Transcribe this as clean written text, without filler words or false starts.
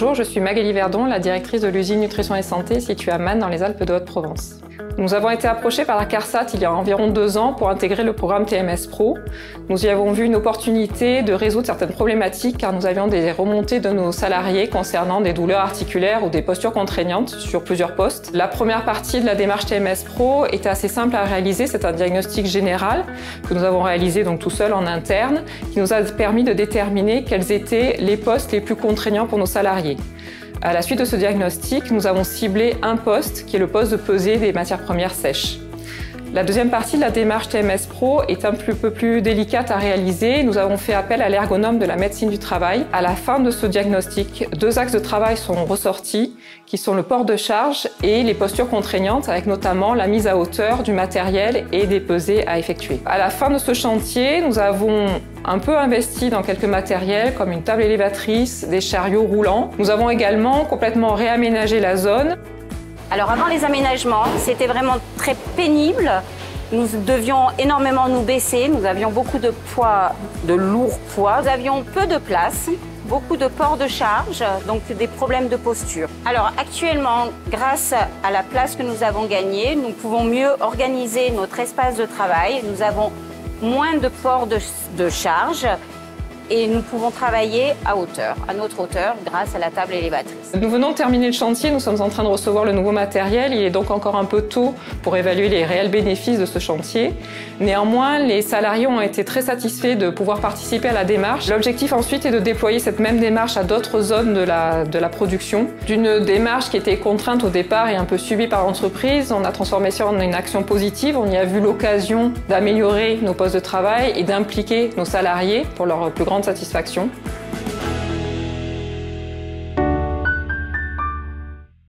Bonjour, je suis Magali Verdon, la directrice de l'usine Nutrition et Santé située à Mannes dans les Alpes de Haute-Provence. Nous avons été approchés par la CARSAT il y a environ 2 ans pour intégrer le programme TMS Pro. Nous y avons vu une opportunité de résoudre certaines problématiques car nous avions des remontées de nos salariés concernant des douleurs articulaires ou des postures contraignantes sur plusieurs postes. La première partie de la démarche TMS Pro était assez simple à réaliser, c'est un diagnostic général que nous avons réalisé donc tout seul en interne qui nous a permis de déterminer quels étaient les postes les plus contraignants pour nos salariés. À la suite de ce diagnostic, nous avons ciblé un poste qui est le poste de pesée des matières premières sèches. La deuxième partie de la démarche TMS Pro est un peu plus délicate à réaliser. Nous avons fait appel à l'ergonome de la médecine du travail. À la fin de ce diagnostic, 2 axes de travail sont ressortis, qui sont le port de charge et les postures contraignantes, avec notamment la mise à hauteur du matériel et des pesées à effectuer. À la fin de ce chantier, nous avons un peu investi dans quelques matériels comme une table élévatrice, des chariots roulants. Nous avons également complètement réaménagé la zone. Alors avant les aménagements, c'était vraiment très pénible. Nous devions énormément nous baisser, nous avions beaucoup de poids, de lourds poids. Nous avions peu de place, beaucoup de ports de charge, donc des problèmes de posture. Alors actuellement, grâce à la place que nous avons gagnée, nous pouvons mieux organiser notre espace de travail. Nous avons moins de ports de charge et nous pouvons travailler à hauteur, à notre hauteur, grâce à la table élévatrice. Nous venons de terminer le chantier, nous sommes en train de recevoir le nouveau matériel. Il est donc encore un peu tôt pour évaluer les réels bénéfices de ce chantier. Néanmoins, les salariés ont été très satisfaits de pouvoir participer à la démarche. L'objectif ensuite est de déployer cette même démarche à d'autres zones de la production. D'une démarche qui était contrainte au départ et un peu subie par l'entreprise, on a transformé ça en une action positive. On y a vu l'occasion d'améliorer nos postes de travail et d'impliquer nos salariés pour leur plus grande satisfaction.